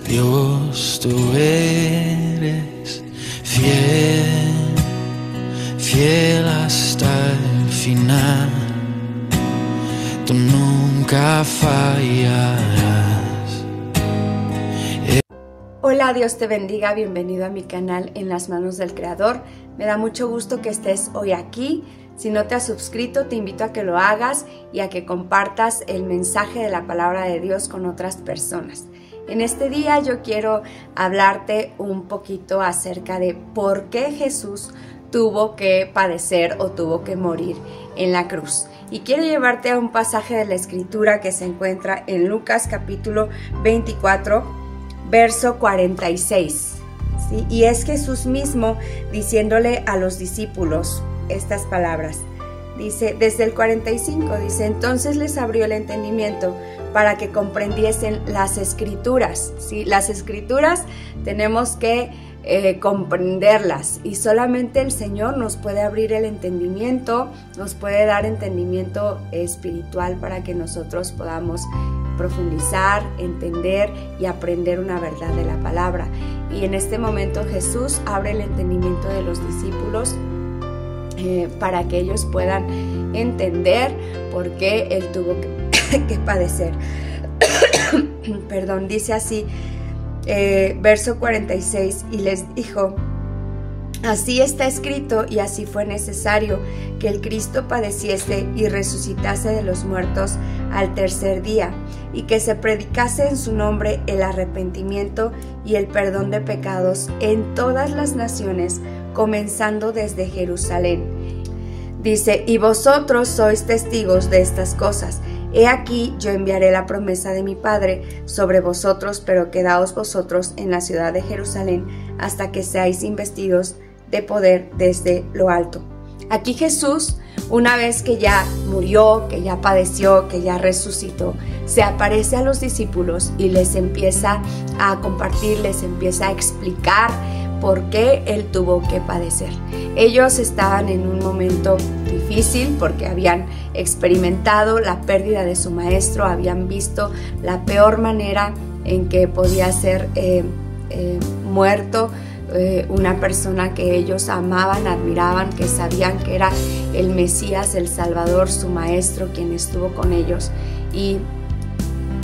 Dios, tú eres fiel, fiel hasta el final. Tú nunca fallarás. Hola, Dios te bendiga, bienvenido a mi canal En las manos del Creador. Me da mucho gusto que estés hoy aquí. Si no te has suscrito, te invito a que lo hagas y a que compartas el mensaje de la palabra de Dios con otras personas. En este día yo quiero hablarte un poquito acerca de por qué Jesús tuvo que padecer o tuvo que morir en la cruz. Y quiero llevarte a un pasaje de la Escritura que se encuentra en Lucas capítulo 24, verso 46. ¿Sí? Y es Jesús mismo diciéndole a los discípulos estas palabras. Dice, desde el 45, dice, entonces les abrió el entendimiento para que comprendiesen las Escrituras. ¿Sí? Las Escrituras tenemos que comprenderlas y solamente el Señor nos puede abrir el entendimiento, nos puede dar entendimiento espiritual para que nosotros podamos profundizar, entender y aprender una verdad de la palabra. Y en este momento Jesús abre el entendimiento de los discípulos para que ellos puedan entender por qué Él tuvo que padecer. Perdón, dice así, verso 46, y les dijo, así está escrito y así fue necesario que el Cristo padeciese y resucitase de los muertos al tercer día, y que se predicase en su nombre el arrepentimiento y el perdón de pecados en todas las naciones, comenzando desde Jerusalén. Dice, y vosotros sois testigos de estas cosas. He aquí, yo enviaré la promesa de mi Padre sobre vosotros, pero quedaos vosotros en la ciudad de Jerusalén hasta que seáis investidos de poder desde lo alto. Aquí Jesús, una vez que ya murió, que ya padeció, que ya resucitó, se aparece a los discípulos y les empieza a compartir, les empieza a explicar por qué Él tuvo que padecer. Ellos estaban en un momento difícil porque habían experimentado la pérdida de su maestro, habían visto la peor manera en que podía ser muerto una persona que ellos amaban, admiraban, que sabían que era el Mesías, el Salvador, su maestro, quien estuvo con ellos. Y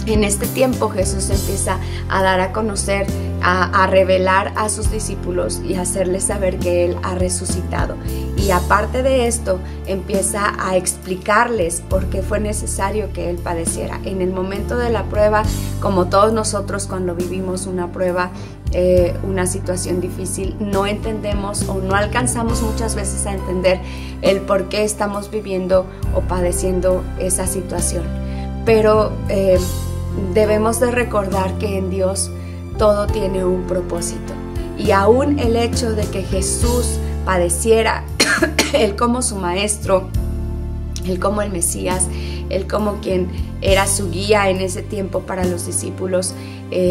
en este tiempo Jesús empieza a dar a conocer, a revelar a sus discípulos y a hacerles saber que Él ha resucitado. Y aparte de esto, empieza a explicarles por qué fue necesario que Él padeciera. En el momento de la prueba, como todos nosotros cuando vivimos una prueba, una situación difícil, no entendemos o no alcanzamos muchas veces a entender el por qué estamos viviendo o padeciendo esa situación. Pero debemos de recordar que en Dios todo tiene un propósito. Y aún el hecho de que Jesús padeciera, Él como su maestro, Él como el Mesías, Él como quien era su guía en ese tiempo para los discípulos,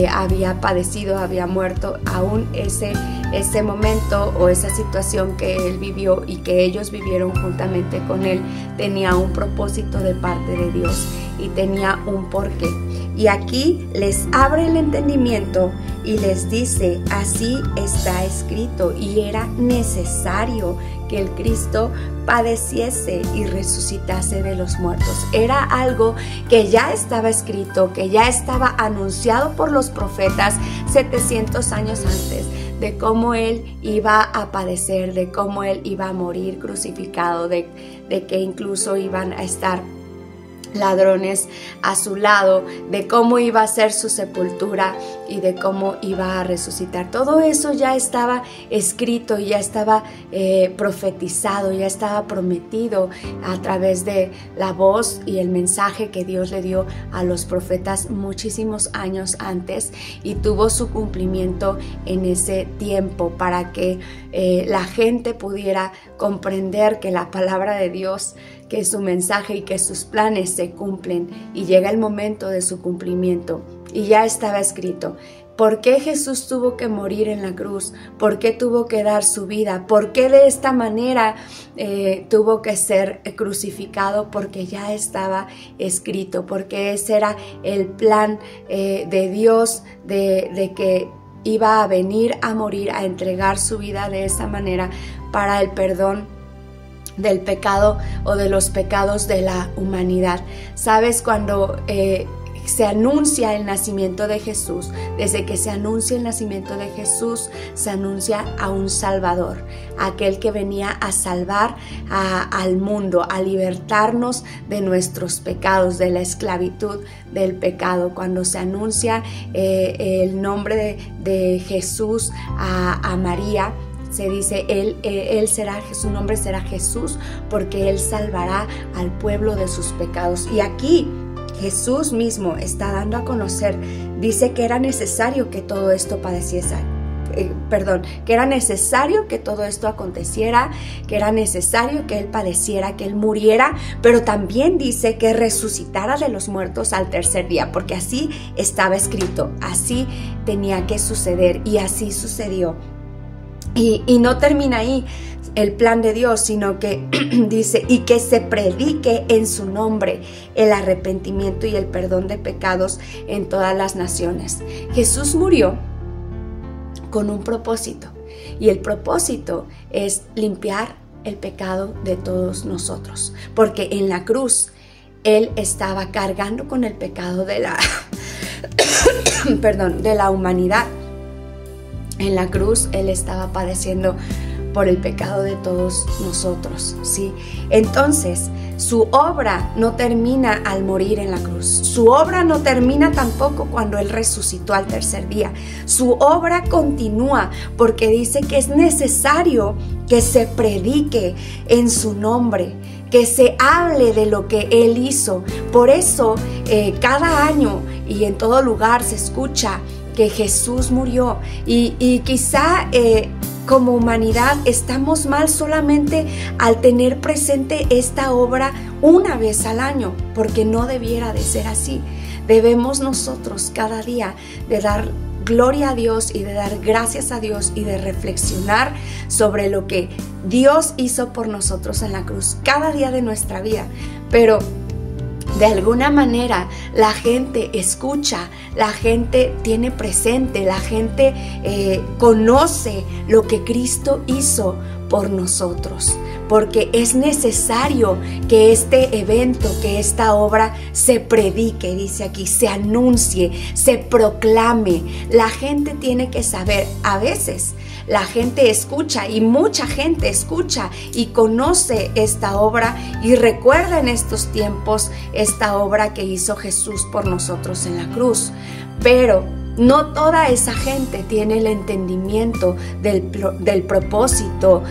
había padecido, había muerto, aún ese momento o esa situación que Él vivió y que ellos vivieron juntamente con Él tenía un propósito de parte de Dios y tenía un porqué. Y aquí les abre el entendimiento y les dice, así está escrito, y era necesario que el Cristo padeciese y resucitase de los muertos. Era algo que ya estaba escrito, que ya estaba anunciado por los profetas 700 años antes, de cómo Él iba a padecer, de cómo Él iba a morir crucificado, de que incluso iban a estar ladrones a su lado, de cómo iba a ser su sepultura y de cómo iba a resucitar. Todo eso ya estaba escrito, ya estaba profetizado, ya estaba prometido a través de la voz y el mensaje que Dios le dio a los profetas muchísimos años antes, y tuvo su cumplimiento en ese tiempo para que la gente pudiera comprender que la palabra de Dios, que su mensaje y que sus planes se cumplen, y llega el momento de su cumplimiento. Y ya estaba escrito ¿Por qué Jesús tuvo que morir en la cruz? ¿Por qué tuvo que dar su vida? ¿Por qué de esta manera tuvo que ser crucificado? Porque ya estaba escrito, porque ese era el plan de Dios, de que iba a venir a morir, a entregar su vida de esa manera para el perdón del pecado o de los pecados de la humanidad. ¿Sabes? Cuando se anuncia el nacimiento de Jesús, desde que se anuncia el nacimiento de Jesús, se anuncia a un Salvador, aquel que venía a salvar al mundo, a libertarnos de nuestros pecados, de la esclavitud del pecado. Cuando se anuncia el nombre de Jesús a María, se dice, su nombre será Jesús, porque Él salvará al pueblo de sus pecados. Y aquí Jesús mismo está dando a conocer, dice que era necesario que todo esto que era necesario que todo esto aconteciera, que era necesario que Él padeciera, que Él muriera, pero también dice que resucitara de los muertos al tercer día, porque así estaba escrito, así tenía que suceder y así sucedió. Y no termina ahí el plan de Dios, sino que dice, y que se predique en su nombre el arrepentimiento y el perdón de pecados en todas las naciones. Jesús murió con un propósito, y el propósito es limpiar el pecado de todos nosotros, porque en la cruz Él estaba cargando con el pecado de la de la humanidad. En la cruz Él estaba padeciendo por el pecado de todos nosotros, ¿sí? Entonces, su obra no termina al morir en la cruz. Su obra no termina tampoco cuando Él resucitó al tercer día. Su obra continúa porque dice que es necesario que se predique en su nombre, que se hable de lo que Él hizo. Por eso, cada año y en todo lugar se escucha que Jesús murió y quizá como humanidad estamos mal solamente al tener presente esta obra una vez al año, porque no debiera de ser así. Debemos nosotros cada día de dar gloria a Dios y de dar gracias a Dios y de reflexionar sobre lo que Dios hizo por nosotros en la cruz cada día de nuestra vida. Pero de alguna manera la gente escucha, la gente tiene presente, la gente conoce lo que Cristo hizo por nosotros, porque es necesario que este evento, que esta obra se predique, dice aquí, se anuncie, se proclame. La gente tiene que saber. A veces la gente escucha, y mucha gente escucha y conoce esta obra y recuerda en estos tiempos esta obra que hizo Jesús por nosotros en la cruz. Pero no toda esa gente tiene el entendimiento del propósito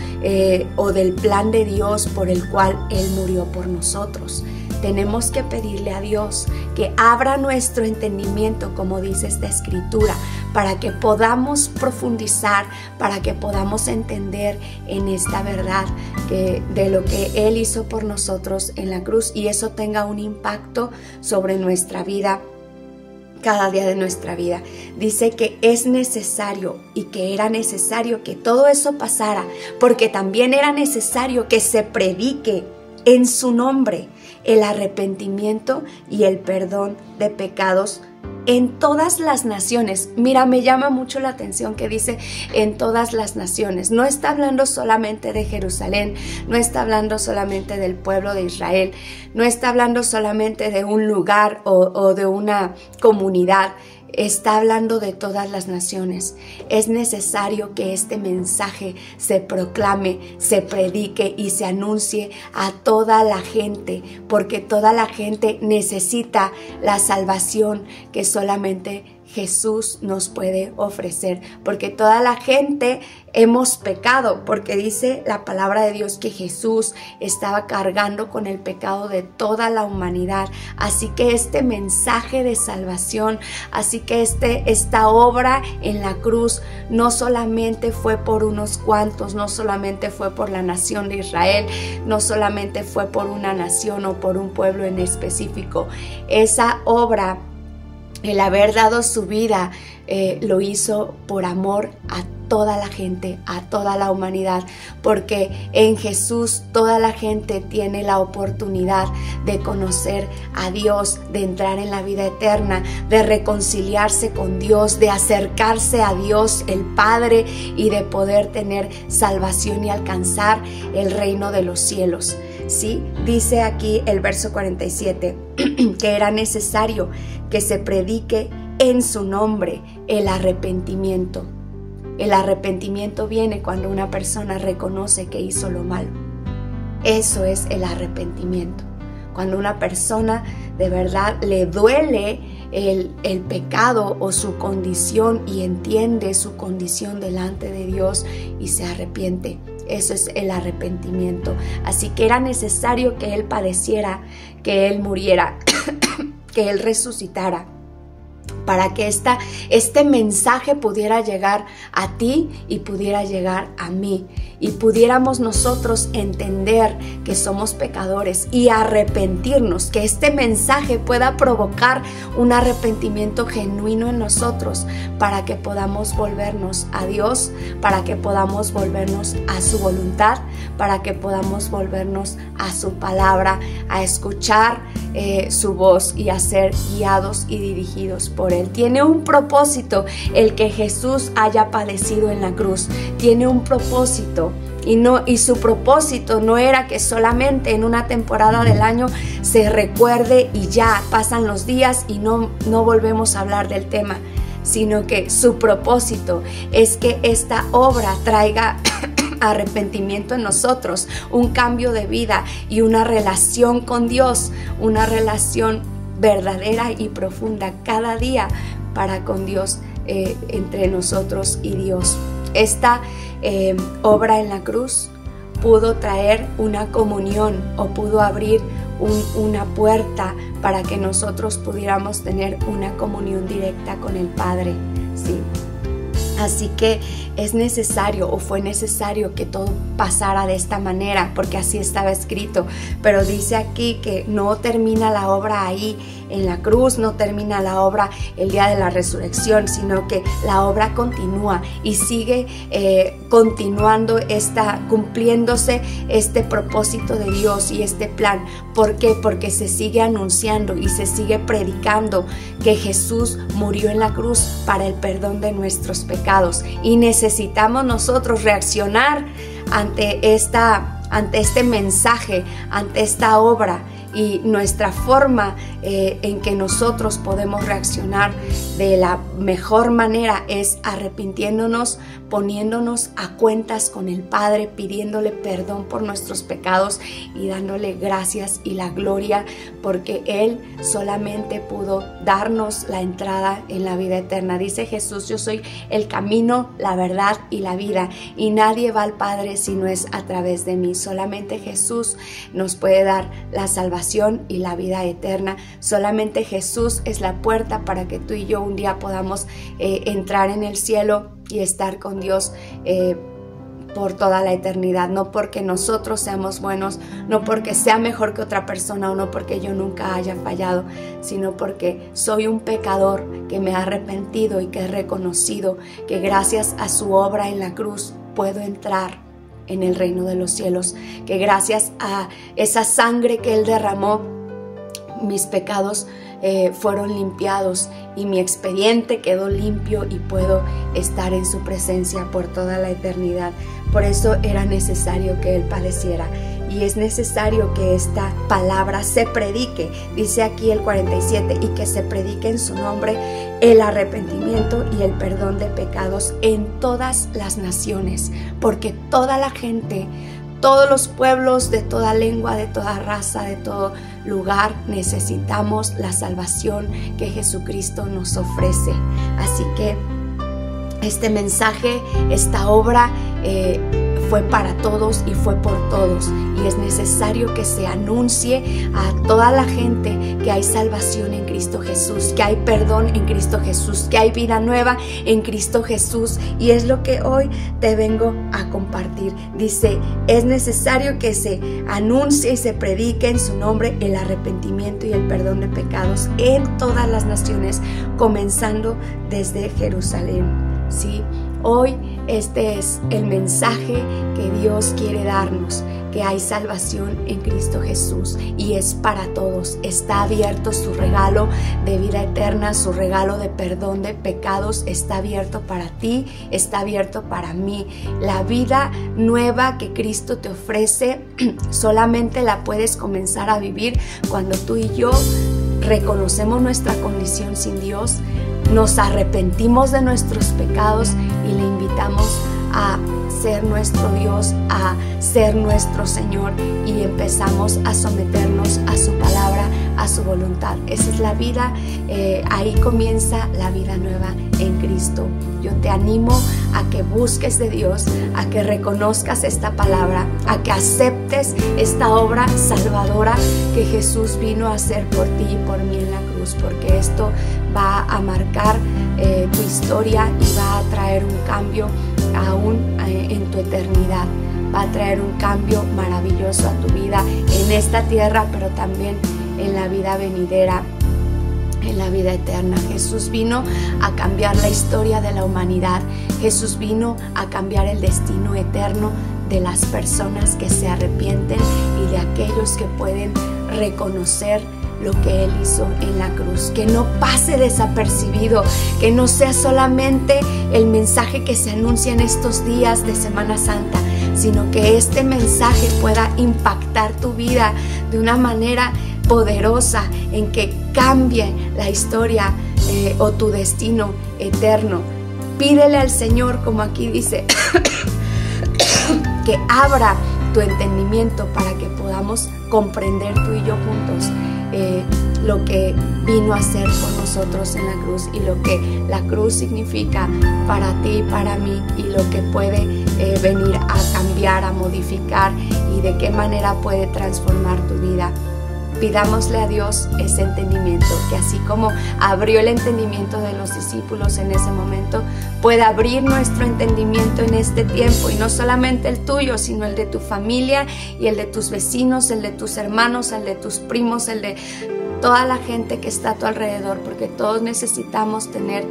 o del plan de Dios por el cual Él murió por nosotros. Tenemos que pedirle a Dios que abra nuestro entendimiento, como dice esta escritura, para que podamos profundizar, para que podamos entender en esta verdad de lo que Él hizo por nosotros en la cruz, y eso tenga un impacto sobre nuestra vida cada día de nuestra vida. Dice que es necesario y que era necesario que todo eso pasara, porque también era necesario que se predique en su nombre el arrepentimiento y el perdón de pecados en todas las naciones. Mira, me llama mucho la atención que dice en todas las naciones. No está hablando solamente de Jerusalén, no está hablando solamente del pueblo de Israel, no está hablando solamente de un lugar o de una comunidad. Está hablando de todas las naciones. Es necesario que este mensaje se proclame, se predique y se anuncie a toda la gente, porque toda la gente necesita la salvación que solamente Jesús nos puede ofrecer, porque toda la gente hemos pecado, porque dice la palabra de Dios que Jesús estaba cargando con el pecado de toda la humanidad. Así que este mensaje de salvación, así que esta obra en la cruz no solamente fue por unos cuantos, no solamente fue por la nación de Israel, no solamente fue por una nación o por un pueblo en específico. Esa obra El haber dado su vida lo hizo por amor a toda la gente, a toda la humanidad, porque en Jesús toda la gente tiene la oportunidad de conocer a Dios, de entrar en la vida eterna, de reconciliarse con Dios, de acercarse a Dios el Padre y de poder tener salvación y alcanzar el reino de los cielos. ¿Sí? Dice aquí el verso 47 que era necesario que se predique en su nombre el arrepentimiento. El arrepentimiento viene cuando una persona reconoce que hizo lo malo. Eso es el arrepentimiento. Cuando una persona de verdad le duele el pecado o su condición y entiende su condición delante de Dios y se arrepiente. Eso es el arrepentimiento. Así que era necesario que Él padeciera, que Él muriera, que Él resucitara, para que este mensaje pudiera llegar a ti y pudiera llegar a mí, y pudiéramos nosotros entender que somos pecadores y arrepentirnos, que este mensaje pueda provocar un arrepentimiento genuino en nosotros, para que podamos volvernos a Dios, para que podamos volvernos a su voluntad, para que podamos volvernos a su palabra, a escuchar su voz y a ser guiados y dirigidos por Él. Tiene un propósito el que Jesús haya padecido en la cruz. Tiene un propósito. Y su propósito no era que solamente en una temporada del año se recuerde y ya pasan los días y no volvemos a hablar del tema, sino que su propósito es que esta obra traiga arrepentimiento en nosotros, un cambio de vida y una relación con Dios, una relación verdadera y profunda cada día para con Dios, entre nosotros y Dios. Esta obra en la cruz pudo traer una comunión o pudo abrir una puerta para que nosotros pudiéramos tener una comunión directa con el Padre, ¿sí? Así que es necesario o fue necesario que todo pasara de esta manera, porque así estaba escrito. Pero dice aquí que no termina la obra ahí en la cruz, no termina la obra el día de la resurrección, sino que la obra continúa y sigue continuando, cumpliéndose este propósito de Dios y este plan. ¿Por qué? Porque se sigue anunciando y se sigue predicando que Jesús murió en la cruz para el perdón de nuestros pecados, y necesitamos nosotros reaccionar ante este mensaje, ante esta obra. Y nuestra forma en que nosotros podemos reaccionar de la mejor manera es arrepintiéndonos, poniéndonos a cuentas con el Padre, pidiéndole perdón por nuestros pecados y dándole gracias y la gloria, porque Él solamente pudo darnos la entrada en la vida eterna. Dice Jesús: yo soy el camino, la verdad y la vida, y nadie va al Padre si no es a través de mí. Solamente Jesús nos puede dar la salvación y la vida eterna. Solamente Jesús es la puerta para que tú y yo un día podamos entrar en el cielo y estar con Dios por toda la eternidad. No porque nosotros seamos buenos, no porque sea mejor que otra persona o no porque yo nunca haya fallado, sino porque soy un pecador que me ha arrepentido y que he reconocido que gracias a su obra en la cruz puedo entrar en el reino de los cielos, que gracias a esa sangre que Él derramó, mis pecados fueron limpiados y mi expediente quedó limpio y puedo estar en su presencia por toda la eternidad. Por eso era necesario que Él padeciera, y es necesario que esta palabra se predique. Dice aquí el 47, y que se predique en su nombre el arrepentimiento y el perdón de pecados en todas las naciones, porque toda la gente, todos los pueblos, de toda lengua, de toda raza, de todo lugar, necesitamos la salvación que Jesucristo nos ofrece. Así que este mensaje, esta obra fue para todos y fue por todos. Y es necesario que se anuncie a toda la gente que hay salvación en Cristo Jesús, que hay perdón en Cristo Jesús, que hay vida nueva en Cristo Jesús. Y es lo que hoy te vengo a compartir. Dice, es necesario que se anuncie y se predique en su nombre el arrepentimiento y el perdón de pecados en todas las naciones, comenzando desde Jerusalén. ¿Sí? Hoy este es el mensaje que Dios quiere darnos, que hay salvación en Cristo Jesús y es para todos. Está abierto su regalo de vida eterna, su regalo de perdón de pecados está abierto para ti, está abierto para mí. La vida nueva que Cristo te ofrece solamente la puedes comenzar a vivir cuando tú y yo reconocemos nuestra condición sin Dios, nos arrepentimos de nuestros pecados y le invitamos a ser nuestro Dios, a ser nuestro Señor y empezamos a someternos a su palabra, a su voluntad. Esa es la vida, ahí comienza la vida nueva en Cristo. Yo te animo a que busques de Dios, a que reconozcas esta palabra, a que aceptes esta obra salvadora que Jesús vino a hacer por ti y por mí en la cruz, porque esto va a marcar tu historia y va a traer un cambio aún en tu eternidad. Va a traer un cambio maravilloso a tu vida en esta tierra, pero también en la vida venidera, en la vida eterna. Jesús vino a cambiar la historia de la humanidad. Jesús vino a cambiar el destino eterno de las personas que se arrepienten y de aquellos que pueden reconocer lo que Él hizo en la cruz. Que no pase desapercibido, que no sea solamente el mensaje que se anuncia en estos días de Semana Santa, sino que este mensaje pueda impactar tu vida de una manera poderosa, en que cambie la historia o tu destino eterno. Pídele al Señor, como aquí dice, que abra tu entendimiento para que podamos comprender tú y yo juntos lo que vino a hacer por nosotros en la cruz y lo que la cruz significa para ti y para mí y lo que puede venir a cambiar, a modificar y de qué manera puede transformar tu vida. Pidámosle a Dios ese entendimiento, que así como abrió el entendimiento de los discípulos en ese momento, pueda abrir nuestro entendimiento en este tiempo, y no solamente el tuyo, sino el de tu familia y el de tus vecinos, el de tus hermanos, el de tus primos, el de toda la gente que está a tu alrededor, porque todos necesitamos tener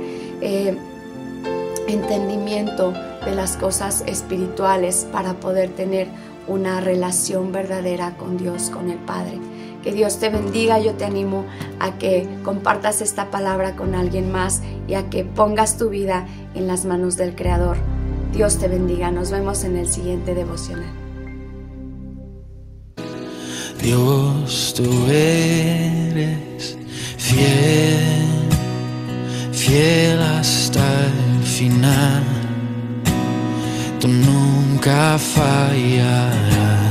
entendimiento de las cosas espirituales para poder tener una relación verdadera con Dios, con el Padre. Que Dios te bendiga. Yo te animo a que compartas esta palabra con alguien más y a que pongas tu vida en las manos del Creador. Dios te bendiga. Nos vemos en el siguiente devocional. Dios, tú eres fiel, fiel hasta el final. Tú nunca fallarás.